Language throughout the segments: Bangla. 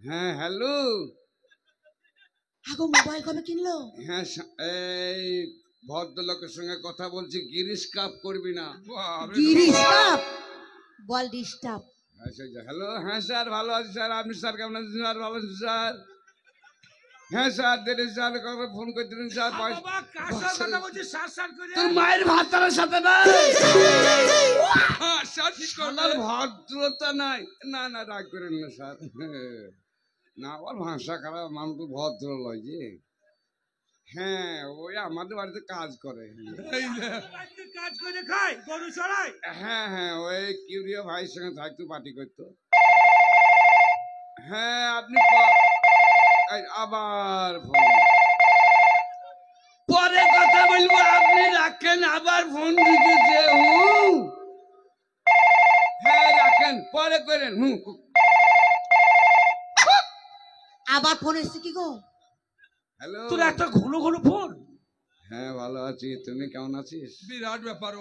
হ্যাঁ হ্যালো। আগো মোবাইল কবে কিনলো? হ্যাঁ এই ভদ্রলোকের সঙ্গে কথা বলছি, গিরিশ কাপ করবি না। গিরিশ কাপ বল ডিস্টার্ব। হ্যালো, হ্যাঁ স্যার ভালো আছি স্যার, আপনি স্যার কেমন আছেন স্যার? ভালো আছেন স্যার? হ্যাঁ স্যার দেরি স্যার, কবে ফোন করে দিলেন স্যার? তোর মায়ের ভাতার সাথে না ভদ্রতা নাই। না না রাগ করেন না স্যার, না ওর ভাষা খারাপ, মানুষ তো ভদ্র লয় যে। হ্যাঁ ওই আমাদের বাড়িতে কাজ করে। কাজ করে খায় গরু চড়ায়। হ্যাঁ হ্যাঁ ওই কিউরিও ভাইয়ের সঙ্গে থাকতো, পার্টি করতো। হ্যাঁ আপনি আবার পরে কথা বলবো, আপনি রাখেন। আবার ফোন দিতেছে। হ্যাঁ রাখেন, পরে করেন। আবার ফোন এসছে কি গো? হ্যালো, তোর একটা ঘুলো ঘুলো ফোন। হ্যাঁ ভালো আছি, তুমি কেমন আছিস? বিরাট ব্যাপার,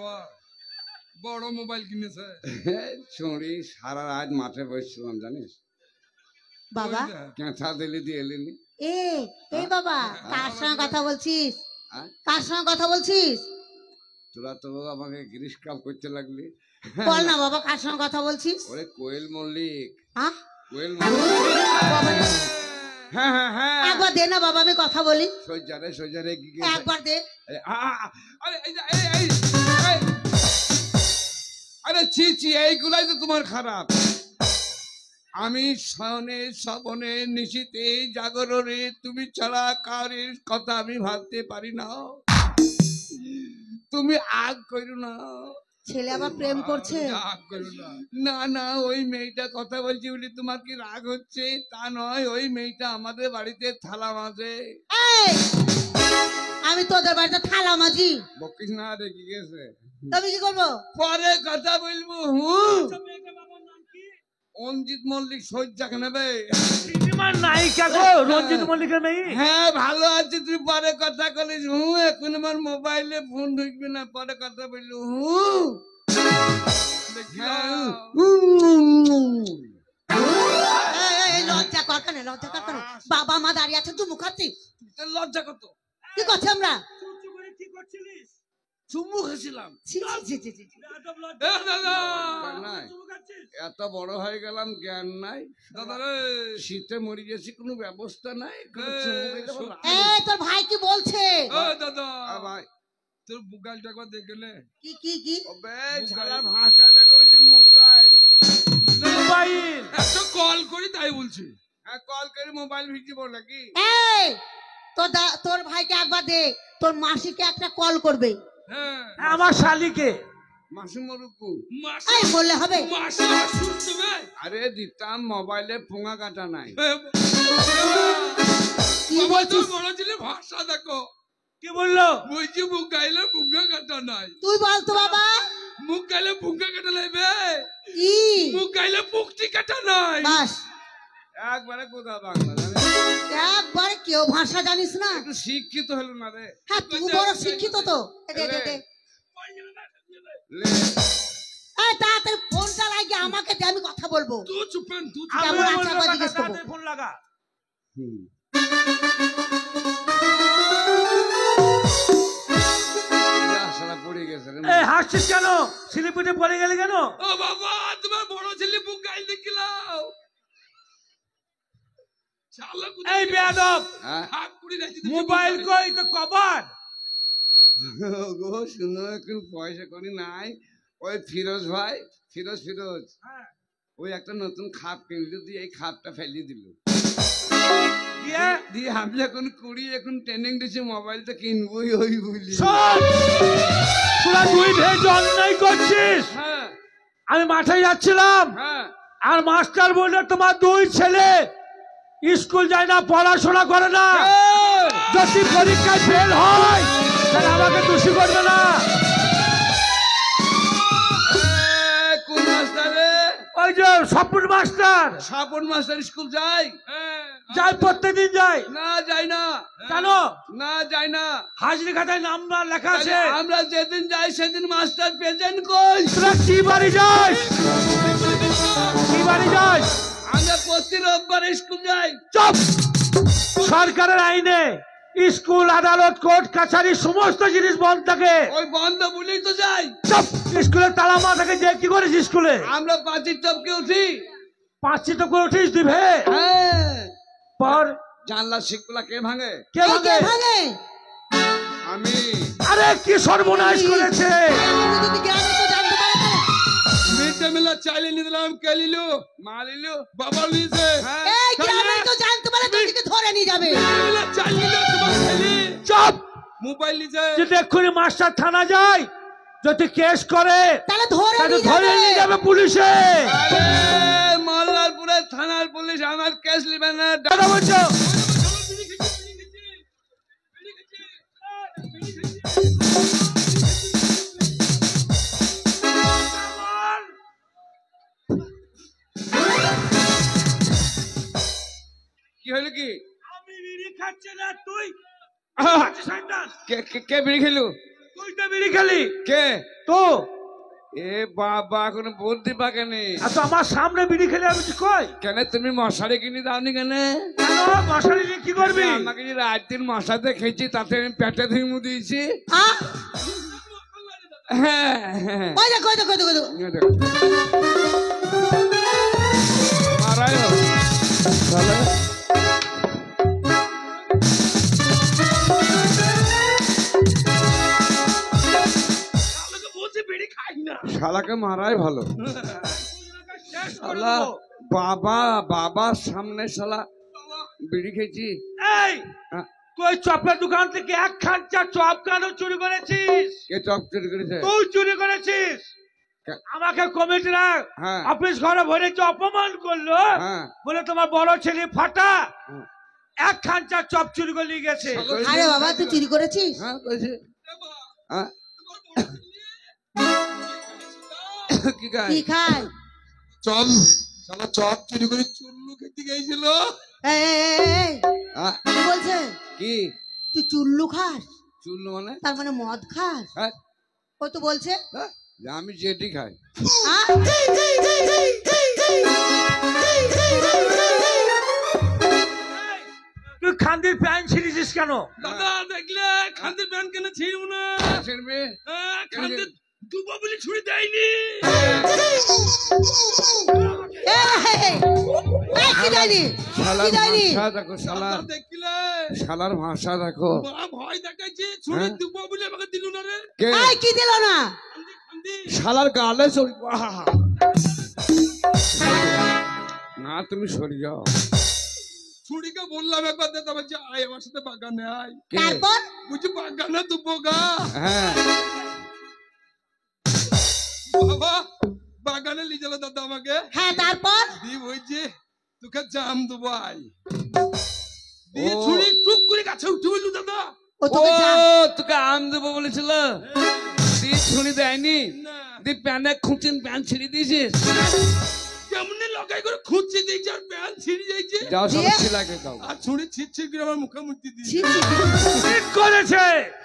বড় মোবাইল কিনেছে। ছুঁড়ি সারা রাত মাঠে বসছিলাম জানিস। বাবা কেঁথা দিলি দিয়ে এলিনি। এই বাবা কার সঙ্গে কথা বলছিস? কার সঙ্গে কথা বলছিস? তোরা তো আমাকে গিরিশ কাপ করতে লাগলি। বল না বাবা কার সঙ্গে কথা বলছিস? ওরে কোয়েল মল্লিক। হ্যাঁ কোয়েল মল্লিক। হ্যাঁ হ্যাঁ হ্যাঁ একবার দে না বাবা, আমি কথা বলি। সজ্জারে সজ্জারে একবার দে। আরে ছি ছি, এইগুলাই তো তোমার খারাপ। আমি শয়নে স্বপনে নিশীতে জাগরণে তুমি ছাড়া কারের কথা আমি ভাবতে পারি না। তুমি আগ করো না। ছেলে আবার প্রেম করছে? না না ওই মেয়েটা কথা বলছি বলি তোমার কি রাগ হচ্ছে? তা নয়, ওই মেয়েটা আমাদের বাড়িতে থালা মাজে। আমি তোদের বাড়িতে থালা মাজি? বকিস না, রেখে গেছে। তুমি কি করবো? পরে কথা বলবো। রঞ্জিত মল্লিক সজ্জাকে নেবে। নায়িকা গো রঞ্জিত মল্লিকের মেয়ে। হ্যাঁ ভালো আছি, তুই পরে কথা বলিস। এখন আমার মোবাইলে ফোন ঢুকবি না, পরে কথা বললু। লজ্জা কর কেন? লজ্জা কর কেন? বাবা মা দাঁড়িয়ে আছে, তুই মুখাচ্ছি। লজ্জা কত? কি করছে আমরা? কি করছিলিস? চুমু খেছিলাম। এত বড় হয়ে গেলাম, জ্ঞান নাই দাদা রে। শীতে মরে গেছি, কোনো ব্যবস্থা নাই। তোর ভাই কি বলছে? দাদা ভাই তোর মোবাইলটা একবার দেখলে। কি কি কি ভাষা দেখো, মোবাইল মোবাইল একটা কল করি তাই বলছি। হ্যাঁ কল করে মোবাইল ভিজিব নাকি? তোর ভাইকে একবার দে, তোর মাসিকে একটা কল করবে। হ্যাঁ আমার শালিকে। মাসি মরুকু বললে হবে? আরে দিতাম, মোবাইলে ফোঙা কাটা নাই। কি বলছিস? বড় ছেলে ভাষা দেখো কি বললো? বলছি মুখ গাইলে ভুঙ্গা কাটা নাই। তুই বল তো বাবা। মুখ গাইলে ভুঙ্গা কাটা লাগবে, কি মুখ গাইলে পুকটি কাটা নাই। বাস একবারে কোথা বাংলা জানিস? একবারে কেউ ভাষা জানিস না? একটু শিক্ষিত হলো না রে। হ্যাঁ তুই বড় শিক্ষিত তো। তাড়াতাড়ি ফোনটা লাগিয়ে আমাকে দে, আমি কথা বলবো। তুই চুপেন, তুই কেমন আছে একবার জিজ্ঞেস করবো। ফোন লাগা। পড়ে গেছে রে। হাসছিস কেন? সিলিপিটে পড়ে গেলে কেন? ও বাবা, তোমার বড় ছেলে মুখ গাইল দেখিলাম। এই বেয়াদব, মোবাইল কই তো কভার? গো শুনো, এখন পয়সা করি নাই। ওই ফিরোজ ভাই, ফিরোজ ওই একটা নতুন খাপ কিনলো, দিয়ে এই খাপটা ফেলিয়ে দিল। দিয়ে আমি এখন কুড়ি, এখন ট্রেনিং দিচ্ছি মোবাইলটা কিনবই ওই বুঝলি। তোরা দুই ভেজ অন্যায় করছিস। হ্যাঁ আমি মাঠে যাচ্ছিলাম, হ্যাঁ আর মাস্টার বললো তোমার দুই ছেলে স্কুল যায় না, পড়াশোনা করে না, যদি পরীক্ষায় ফেল হয় তাহলে আমাকে দোষী করবে না। কোন মাস্টার রে? ওই যে Swapan master. Swapan master school যায়? যাই, প্রত্যেকদিন যাই। না যাই না। কেন? না যাই না। হাজরি খাতায় নাম না লেখা আছে। আমরা যেদিন যাই সেদিন মাস্টার প্রেজেন্ট কই। তোরা কি বাড়ি যাস? কি বাড়ি যাস? আমরা প্রতিরোধ রোববার স্কুল যাই। চুপ! সরকারের আইনে স্কুল, আদালত, কোর্ট কাছারি সমস্ত জিনিস বন্ধ থাকে। ওই বন্ধ বলেই তো যাই। চুপ! স্কুলের তালা মা থাকে, যে কি করিস স্কুলে? আমরা পাঁচির টপকে উঠি। পাঁচি তো করে উঠিস দিবে হ্যাঁ, পর জানলা শিকগুলা কে ভাঙে? কে এই কে ভাঙে? ভাঙে? আমি। আরে কি সর্বনাশ করেছে! আপনি যদি জ্ঞানী তো জানতে পারেন না। মিড ডে মিল চাইলে নিয়ে দিলাম, কে লিলো? মা লিলু। বাবা লিছে। হ্যাঁ। এই গ্রামে তো জানতে পারে তোকে ধরে নিয়ে যাবে। চাল নিলো তোমার ছেলে। চুপ! মোবাইল লিছে। যদি এক্ষুনি মাস্টার থানা যায়, যদি কেস করে তাহলে ধরে তাহলে নিয়ে ধরে নিয়ে যাবে। যাবে পুলিশে। আরে মল্লারপুরের থানার পুলিশ আমার কেস নেবে না। কথা বলছো? কি হলো কি? আমি বিড়ি খাচ্ছি না, তুই আহ! খাচ্ছিস সন্তান? কে বিড়ি খেলু? তুই তো বিড়ি খেলি কে? তো। এ বাবা, কোনো বুদ্ধি পাকেনি। আর তো আমার সামনে বিড়ি খেলে আমি কই কেন তুমি মশারি কিনে দাওনি কেন? কেন? মশারি নিয়ে কি করবি? আমাকে যে রাত দিন মশাতে খেয়েছি, তাতে আমি পেটে ধুমু দিয়েছি। আহ, হ্যাঁ, হ্যাঁ। ওই দেখো ওই দেখো ওই দেখো, ওই দেখো। এই দেখো। মারাই হোক। তাহলে আমাকে বলছে বিড়ি খাই না। শালাকে মারাই ভালো। শেষ করে শালা দেবো। বাবার সামনে শালা বিড়ি খেয়েছি। এই হ্যাঁ, তুই চপের দোকান থেকে এক খাঞ্চা চপ কেন চুরি করেছিস? কে চপ চুরি করেছে? তুই চুরি করেছিস। কে- আমাকে কমিটিরা হ্যাঁ। অফিস ঘরে ভরে যে অপমান করলো, হ্যাঁ। বলে তোমার বড় ছেলে ফাটা হ্যাঁ। এক খাঞ্চা চপ চুরি করে নিয়ে গেছে। আরে বাবা তুই চুরি করেছিস? হ্যাঁ, করেছে। হ্যাঁ। কি খায়? কি খায়? চল শালা চপ চুরি করে চুল্লু খেতে গেছিল। এই, এই, এই, এই, হ্যাঁ, কি বলছে? কি তুই চুল্লু খাস? চুল্লু মানে? তার মানে মদ খাস? হ্যাঁ, ও তো বলছে হ্যাঁ, যে আমি যেটি খাই। আহ? তুই খান্দির প্যান্ট ছিঁড়েছিস কেন? দাদা দেখলে খান্দির প্যান্ট কেন ছিড়ব না? শুনবি? খান্দির দুবো বলে ছুরি দেয়নি। এই, কি জানি? শালার কি জানি? ভাষা দেখো, শালার দেখলে শালার ভাষা দেখো। মা ভয় দেখাইছে, ছুরি হ্যাঁ? দুবো বলে আমাকে দিল না রে। কে? এই, কি দিল না? খান্দি খান্দি শালার গালে সরি। আহা! না, তুমি সরি যাও। ছুরিকে বললাম একবার দে, তবে যে আয় আমার সাথে বাগানে আয়। কে? তারপর বুঝি বাগানে দুবো গা। হ্যাঁ, বাবা বাগানে নিয়ে গেল দাদা আমাকে। হ্যাঁ তারপর দিয়ে বলছে তোকে জাম দেবো আয়। দিয়ে ও। ছুরি টুক করে গাছে উঠে বললু দাদা। ও ও তোকে তোকে আম দেবো বলেছিল, তুই ছুরি দেয়নি। না তুই প্যানে খুঁচিন প্যান ছিঁড়ে দিয়েছিস। কেমনে লগাই করে খুঁজছে দেখছি আর প্যান্ট ছিঁড়ে যাইছে। যাও সব দিয়ে? ছিলাকে দাও। আর ছুরি ছিটছিট করে আমার মুখে মুখে দিয়ে ছি, ছি, ছি। ঠিক করেছে।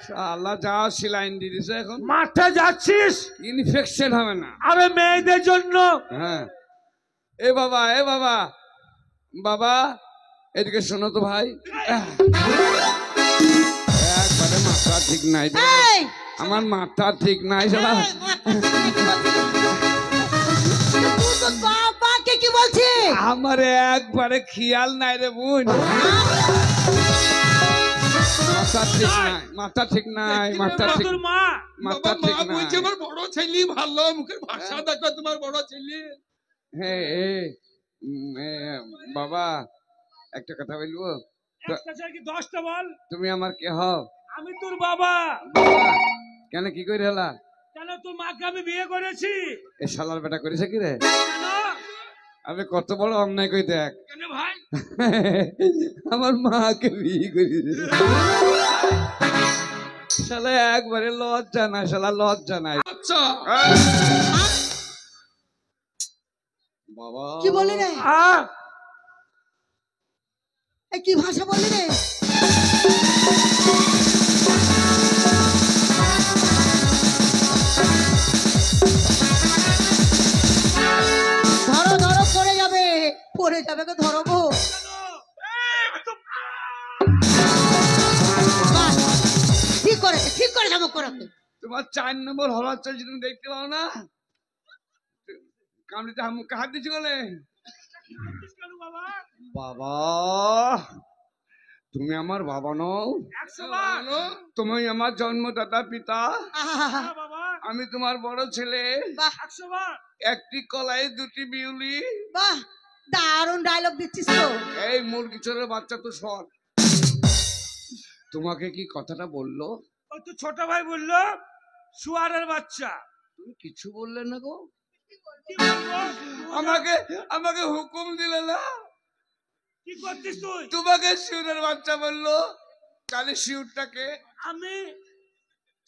শালা যাও সিলাইন দিয়ে দিছে এখন। মাঠে যাচ্ছিস ইনফেকশন হবে না। আরে মেয়েদের জন্য। হ্যাঁ। এ বাবা, এ বাবা, বাবা এদিকে শোনো তো ভাই। একবারে মাথা ঠিক নাই রে। এই, আমার মাথা ঠিক নাই শালা। এই, তুই তো বাবাকে কি বলছিস? আমার একবারে খেয়াল নাই রে বোন। মাথা ঠিক নাই, মাথা ঠিক নাই, মাথা ঠিক, তোর মা মাথা বাবা ঠিক মা নাই। বলছে আমার বড় ছেলে ভালো, মুখের ভাষা দেখো তোমার বড় ছেলে। হ্যাঁ, বাবা একটা কথা বলবো? একটা চাই কি 10টা বল? তুমি আমার কে হও? আমি তোর বাবা। বাবা, কেন কি করে হলা? কেন তোর মাকে আমি বিয়ে করেছি? এ শালার বেটা করেছে কি রে? কেন? আমি কত বড় অন্যায় কই দেখ। কেন ভাই? আমার মাকে বিয়ে করেছে। শালা একবারে লজ্জা নাই, শালা লজ্জা নাই। আচ্ছা বাবা কি বলি রে? আহ, এই কি ভাষা বললি রে? ধরো ধরো পড়ে যাবে, পড়ে যাবে গো, ধরো গো। বাহ, ঠিক করে যাবো করবে। তোমার 4 নম্বর হলার চলছে, তুমি দেখতে পাও না? কামড়িতে মুখে হাত দিচ্ছি বলে। বাবা, তুমি আমার বাবা নও, তুমি আমার জন্মদাতা পিতা। আহা, আমি তোমার বড় ছেলে। বাহ একটি কলাই দুটি বিউলি। বাহ, দারুণ ডায়লগ দিচ্ছিস তো। এই মুরগি চোরের বাচ্চা তো সর। তোমাকে কি কথাটা বললো? ও তো ছোট ভাই বললো শুয়ারের বাচ্চা। তুমি কিছু বললে না গো? কি বলবো? আমাকে হুকুম দিলে না? কি করছিস তুই? তোমাকে শিউরের বাচ্চা বললো, তাহলে শিউরটাকে? আমি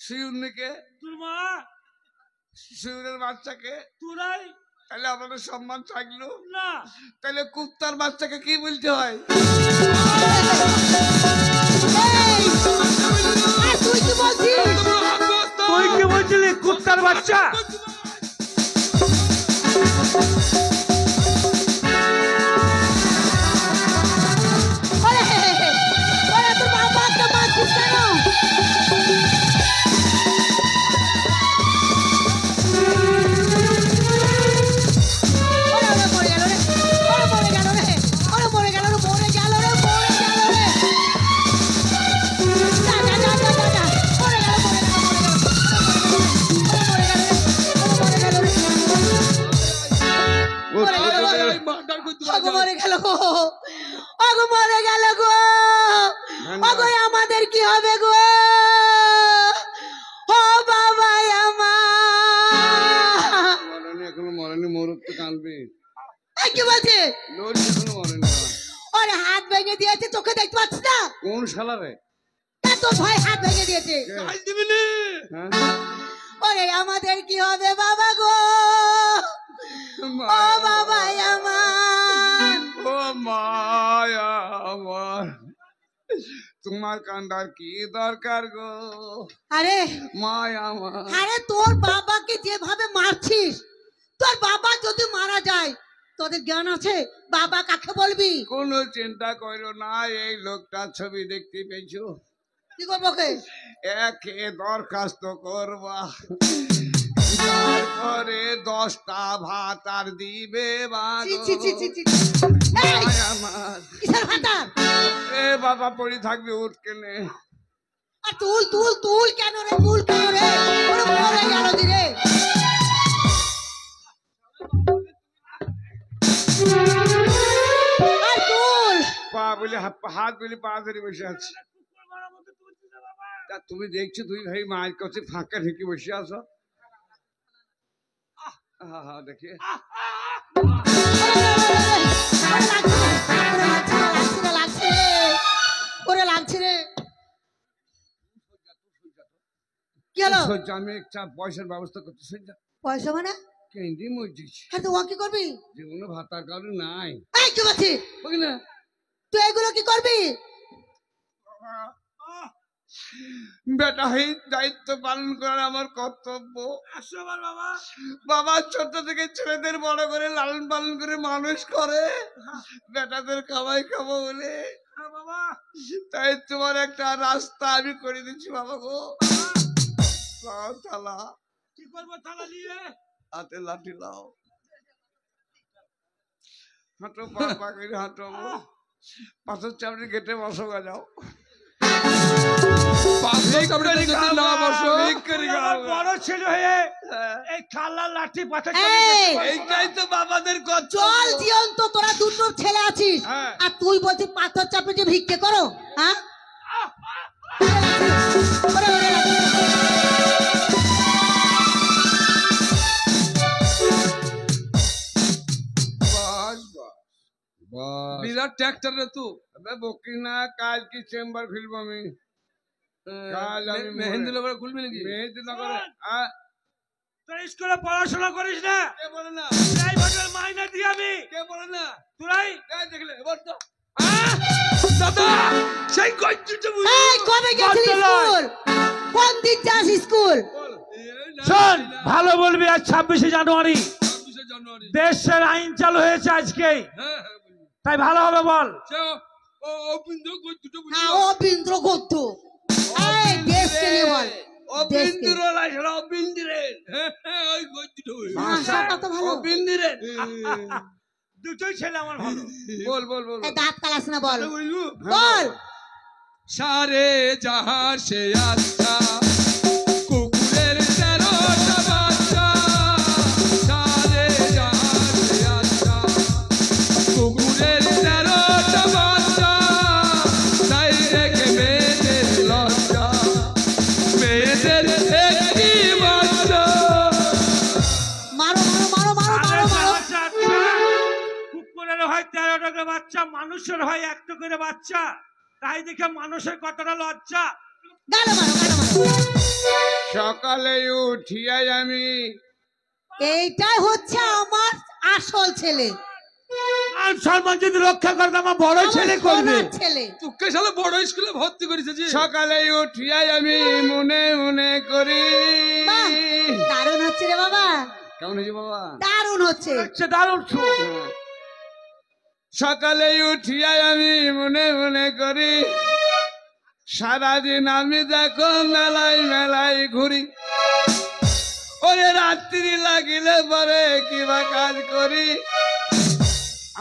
শিউরনিকে? তোর মা শিউরের বাচ্চাকে? তোরাই তাহলে আমাদের সম্মান থাকলো না। তাহলে কুত্তার বাচ্চাকে কি বলতে হয়? এই, আর তুই কি বলছিস? তুই কি বলছিলি কুত্তার বাচ্চা? ওরে, ওরে, তোর বাবা তো মারছিস কেন? ওরে, ওরে, মরে গেল রে, ওরে, মরে গেল রে, ওরে, মরে গেল রে, মরে গেল রে, মরে গেল রে। যা, যা, যা, যা, যা, যা, মরে গেল, মরে গেল, মরে গেল, ওরে, মরে গেল রে, ওরে, মরে গেল রে। ওগো মরে গেল গো, ওগো মরে গেল গো, ওগো আমাদের কি হবে গো? ও বাবা আমার, মরেনি এখনো, মরেনি, মরুক তো কানবে। এই কি বলছে? লড়ি এখনো মরেনি। ওরে হাত ভেঙে দিয়েছে, চোখে দেখতে পাচ্ছিস না? কোন শালা রে? তা তোর ভাই হাত ভেঙে দিয়েছে। হ্যাঁ? ওরে আমাদের কি হবে বাবা গো? ও বাবা আমার, ও মায়া আমার, তোমার কান্দার কি দরকার গো? আরে মায়া আমার। আরে তোর বাবাকে যেভাবে মারছিস, তোর বাবা যদি মারা যায় তোদের জ্ঞান আছে? বাবা কাকে বলবি? কোনো চিন্তা করো না, এই লোকটার ছবি দেখতে পেয়েছো? কি করবো কে? একে দরখাস্ত করবা, তারপরে 10টা ভাত আর দিবে ছি, ছি, ছি, ছি, ছি। এই, আমার। কিসের ভাতার? এ বাবা পড়ি থাকবে, উঠ কেনে। আর তুল তুল তুল কেন রে, তুল কেন রে? ওরে মরে গেল দি রে। আর তুল। পা বলে হাত বলে পা ধরে বসে আছে। তা তুমি দেখছো দুই ভাই মায়ের কাছে ফাঁকা ঢেকে বসে আছো? দেখি ওরে লাগছে রে। কি হলো? আমি একটা পয়সার ব্যবস্থা করতে সজ্জা পয়সা মানে? কেন্দ্রি মসজিদ হ্যাঁ, তো ও কি করবি? জীবনে ভাতার কারণ নাই। এই কি বলছিস? বুঝলি না? তুই এগুলো কি করবি? বেটা হয়ে দায়িত্ব পালন করার আমার কর্তব্য। বাবা বাবা ছোট থেকে ছেলেদের বড় করে লালন পালন করে মানুষ করে, বেটাদের খাওয়াই খাবো বলে। বাবা তাই তোমার একটা রাস্তা আমি করে দিচ্ছি বাবা গো। লাও থালা, কি করবো থালা নিয়ে? হাতে লাঠি লাও, হাঁটো পা পা করে হাঁটো। পাথর চাপড়ি গেটে বসো গা, যাও। আমার বড় ছেলে হয়ে এই খালা লাঠি পাথর এই, এইটাই তো বাবাদের কর্তব্য। চল জীবন্ত, তোরা দুটো ছেলে আছিস হ্যাঁ। আর তুই বলছিস পাথর চাপে যে ভিক্ষে করো? হ্যাঁ, ওরে, ওরে, বাস বাস বাস। বিরাট ট্র্যাক্টর রে তু अबे বকি না, কাল কি চেম্বার খুলবো আমি। কাল আমি মেহেন্দিনগরে খুলবি নাকি? মেহেন্দিনগরে। তোরা স্কুলে পড়াশোনা করিস না? কে বলে না? প্রাইভেটের মাইনে দিই আমি। কে বলে না? তোরাই এই দেখলে এবার তো দাদা সেই কইতে এই কবে গেছিস স্কুল? কোন দিন যাস স্কুল? বল। শোন, ভালো বলবি। আজ 26শে জানুয়ারি 26 জানুয়ারি। দেশের আইন চালু হয়েছে আজকেই। হ্যাঁ হ্যাঁ তাই ভালো হবে বল। অবিন্দ্র দুটো হ্যাঁ অবিন্দ্র গদ্য। এই দেশকে নিয়ে বল। দেশকে। অবিন্দ্রের ওই দুটো ভাষাটা তো ভালো। অবিন্দ্রের দুটোই ছেলে আমার ভালো। বল বল বল এই দাঁত কালাস না বল। বলবো বল। সারে যাহা সে আচ্ছা কুকুরের 13টা বাচ্চা সারে যাহা সে আচ্ছা কুকুরের 13টা বাচ্চা তাই রেখে মেয়েদের লজ্জা মেয়েদের একটি বাচ্চা মারো মারো মারো মারো মারো মারো। কুকুরের হয় 13টা বাচ্চা, মানুষের হয় 1টা করে বাচ্চা, তাই দেখে মানুষের কতটা লজ্জা। গালো মারো গালো মারো। সকালে উঠিয়াই আমি এইটাই হচ্ছে আমার আসল ছেলে, আর সম্মান যদি রক্ষা করতে আমার বড় ছেলে আমার করবে। সোনার ছেলে। তোকে শালা বড় স্কুলে ভর্তি করেছে যে সকালে উঠিয়াই আমি মনে মনে করি। বাহ, দারুণ হচ্ছে রে বাবা, কেমন হয়েছে বাবা? দারুণ হচ্ছে। হচ্ছে দারুণ সুর। সকালে উঠিয়াই আমি মনে মনে করি সারাদিন আমি দেখো মেলায় মেলায় ঘুরি। ওরে রাত্রি লাগিলে পরে কিবা কাজ করি।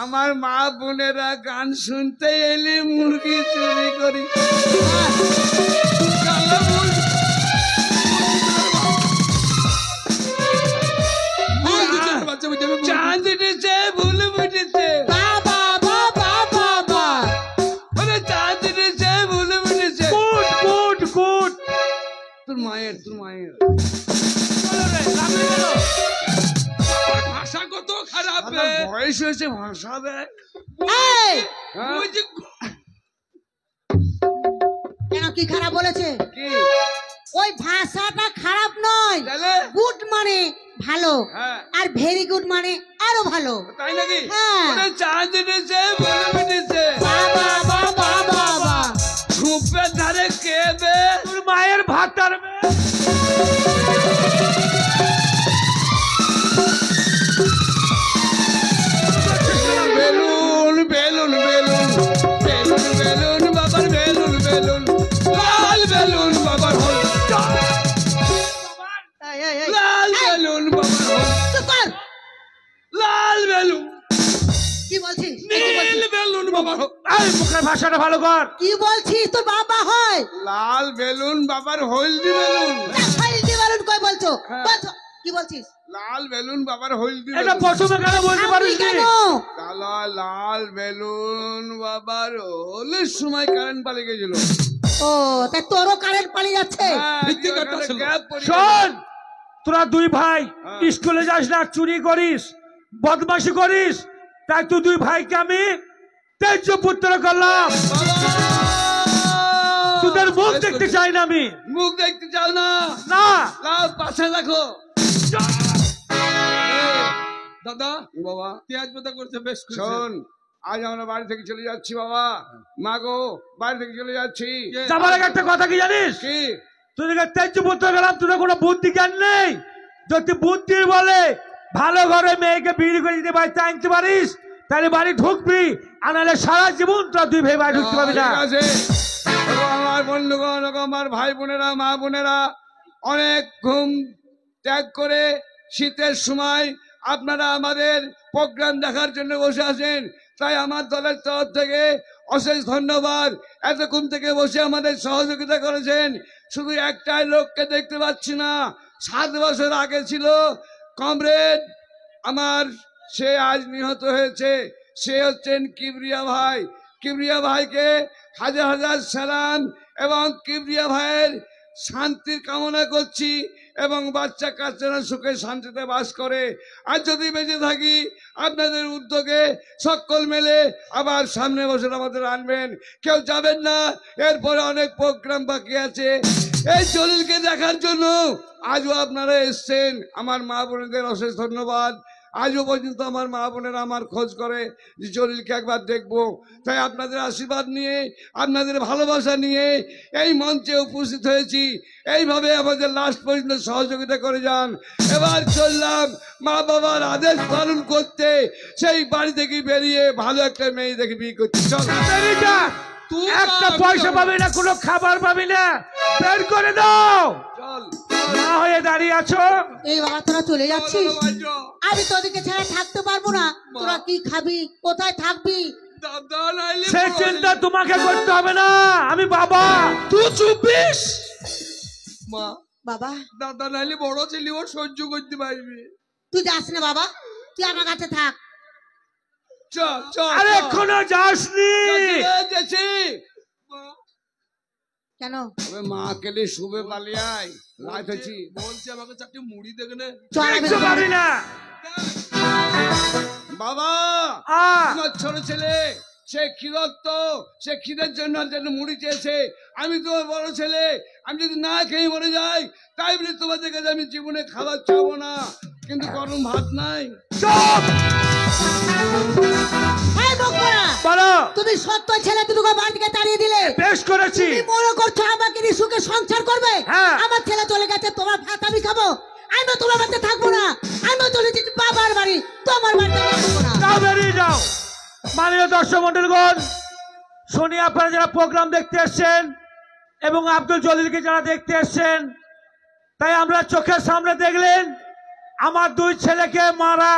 আমার মা বোনেরা গান শুনতে এলে মুরগি চুরি করি। শালা বাচ্চা বুঝতে হবে চাঁদ উঠেছে ভুল বুঝেছে, বাবা বাবা বাবা। ওরে চাঁদ উঠেছে ভুল বুঝেছে। Good good good. তোর মায়ের তোর মায়ের চলো রে, লাফিয়ে গেল। ভাষা কত খারাপ আমার বয়স হয়েছে ভাষা দেখ। এই, হ্যাঁ? ওই যে কেন কি খারাপ বলেছে? কি ওই ভাষাটা খারাপ নয়, তাহলে? গুড মানে ভালো, হ্যাঁ। আর ভেরি গুড মানে আরো ভালো। তাই নাকি? হ্যাঁ। ওরে চাঁদ উঠেছে ভুল বুঝেছে। বাবা বাবা বাবা। ঝুপের ধারে কে বে? তোর মায়ের ভাত টানবে। Balloon balloon balloon balloon balloon বাবার বেলুন বেলুন লাল বেলুন বাবার হল এই, এই, এই, লাল বেলুন বাবার হল চুপ কর। লাল বেলুন কি বলছিস? নীল বেলুন বাবার হল। এই মুখের ভাষাটা ভালো কর। কি বলছিস? তোর বাবা হয় লাল বেলুন বাবার হলদি বেলুন। হলদি বেলুন কই বলছো? হ্যাঁ। বলছো কি বলছিস? লাল বেলুন বাবার হলদি এটা বেলুন। প্রথমে কেন বলতে আপনি পারিস কেন? কালা লাল বেলুন বাবার হলের সময় কারেন্ট পালিয়ে গেছিল। ও, তাই তোরও কারেন্ট পালিয়ে যাচ্ছে? হ্যাঁ, ভিত্তি কাটটা ওখানে ছিল। গ্যাপ পড়ে শোন, তোরা দুই ভাই হ্যাঁ। স্কুলে যাস না, চুরি করিস, বদমাশি করিস, তাই তুই দুই ভাইকে আমি তেজ পুত্র করলাম। বাবা! তোদের মুখ দেখতে চাই না আমি। মুখ দেখতে চাও না? না লাও পাশে রাখো। দাদা বাবা পেঁয়াজ পাতা করছে বেশ খুশি। শোন, আজ আমরা বাড়ি থেকে চলে যাচ্ছি বাবা। মা গো, বাড়ি থেকে চলে যাচ্ছি। যাবার আগে একটা কথা কি জানিস? কি? তোদেরকে তেজ পুত্র গেলাম, তোদের কোনো বুদ্ধি জ্ঞান নেই। যদি বুদ্ধির বলে ভালো ঘরে মেয়েকে বিয়ে করে দিতে বাড়িতে আনতে পারিস, তাহলে বাড়ি ঢুকবি, আর নাহলে সারা জীবন তোরা দুই ভাই বাড়ি ঢুকতে পারবি না। ঠিক আছে। ওগো আমার বন্ধুগণ, ওগো আমার ভাই বোনেরা, মা বোনেরা, অনেক ঘুম ত্যাগ করে শীতের সময় আপনারা আমাদের প্রোগ্রাম দেখার জন্য বসে আছেন, তাই আমার দলের তরফ থেকে অশেষ ধন্যবাদ। এতক্ষণ থেকে বসে আমাদের সহযোগিতা করেছেন। শুধু একটাই লোককে দেখতে পাচ্ছি না, 7 বছর আগে ছিল কমরেড আমার, সে আজ নিহত হয়েছে। সে হচ্ছেন কিবরিয়া ভাই। কিবরিয়া ভাইকে হাজার হাজার সালাম এবং কিবরিয়া ভাইয়ের শান্তির কামনা করছি এবং বাচ্চা কাচ্চারা সুখে শান্তিতে বাস করে। আর যদি বেঁচে থাকি আপনাদের উদ্যোগে সকল মেলে আবার সামনে বছর আমাদের আনবেন, কেউ যাবেন না। এরপরে অনেক প্রোগ্রাম বাকি আছে। এই জলিলকে দেখার জন্য আজও আপনারা এসছেন। আমার মা বোনদের অশেষ ধন্যবাদ। আজও পর্যন্ত আমার মা বোনেরা আমার খোঁজ করে যে জলিলকে একবার দেখবো। তাই আপনাদের আশীর্বাদ নিয়ে, আপনাদের ভালোবাসা নিয়ে এই মঞ্চে উপস্থিত হয়েছি। এইভাবে আমাদের লাস্ট পর্যন্ত সহযোগিতা করে যান। এবার চললাম মা বাবার আদেশ পালন করতে, সেই বাড়ি থেকে বেরিয়ে ভালো একটা মেয়ে দেখে বিয়ে করতে। চল বেরিয়ে যা। তুই একটা যা, পয়সা আমি পাবি না, কোনো খাবার পাবি না, বের করে দাও। চল না হয়ে দাঁড়িয়ে আছো। এই বাবা তোরা চলে যাচ্ছিস, চল। আমি তোদেরকে ছাড়া থাকতে পারবো না। তোরা কি খাবি, কোথায় থাকবি? দাদা নাইলে সে বড় চিন্তা হইলে- তোমাকে করতে হবে না, আমি বাবা। তুই চুপিস মা। বাবা দাদা নাইলে বড় ছেলে ও সহ্য করতে পারবে। তুই যাস না বাবা, তুই আমার কাছে থাক। চল চল আরে এখনো যাসনি। যাচ্ছি। মা, কেন? তবে মাকে নিয়ে শুভে পালিয়ে আয়, রাত হয়েছি। বলছি আমাকে চারটি মুড়ি দেখে নে। চল আমি কিচ্ছু পাবি না। বাবা আ, তোমার ছোট ছেলে সে ক্ষীরত্ব, সে ক্ষীরের জন্য যেন মুড়ি চেয়েছে। আমি তোমার বড় ছেলে, আমি যদি না খেয়ে মরে যাই তাই বলে তোমাদের কাছে আমি জীবনে খাবার চাবো না, কিন্তু গরম ভাত নাই। চুপ। এই বকবরা, বলো। তুমি সত্য ছেলে দুটোকে বাড়ি থেকে তাড়িয়ে দিলে। বেশ করেছি। তুমি মনে করছো আমাকে নিয়ে সুখে সংসার করবে? হ্যাঁ। আমার ছেলে চলে গেছে, তোমার ভাত আমি খাবো? আমি তোমার বাড়িতে থাকবো না, আমি চলে যেতে বাবার বাড়ি, তোমার বাড়িতে আমি থাকবো না। যাও, বেরিয়ে যাও। মাননীয় দর্শক মন্ডলগণ, শুনি আপনারা যারা প্রোগ্রাম দেখতে এসছেন এবং আব্দুল জলিলকে যারা দেখতে এসছেন, তাই আমরা চোখের সামনে দেখলেন আমার দুই ছেলেকে মারা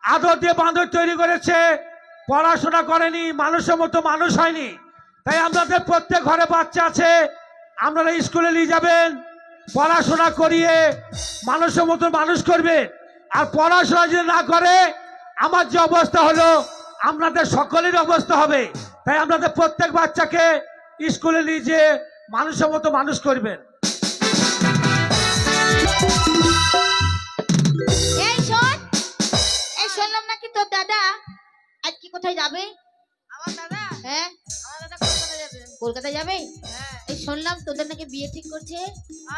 আদর দিয়ে বাঁদর তৈরি করেছে, পড়াশোনা করেনি, মানুষের মতো মানুষ হয়নি। তাই আমাদের প্রত্যেক ঘরে বাচ্চা আছে, আপনারা স্কুলে নিয়ে যাবেন, পড়াশোনা করিয়ে মানুষের মতো মানুষ করবেন। আর পড়াশোনা যদি না করে আমার যে অবস্থা হলো আপনাদের সকলের অবস্থা হবে। তাই আপনাদের প্রত্যেক বাচ্চাকে স্কুলে নিয়ে যেয়ে মানুষের মতো মানুষ করবেন। এই শোন, এই শুনলাম নাকি তোর দাদা আজ কি কোথায় যাবে? আমার দাদা হ্যাঁ, আমার দাদা কলকাতা যাবে। কলকাতা যাবে। হ্যাঁ, এই শুনলাম তোদের নাকি বিয়ে ঠিক করছে।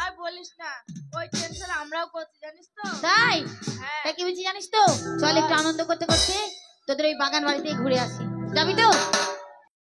আর বলিস না, ওই টেনশন আমরাও করছি জানিস তো। তাই? হ্যাঁ, তা কি বলছি জানিস তো? চল একটু আনন্দ করতে করতে তোদের ওই বাগান বাড়িতে ঘুরে আসি। যাবি তো?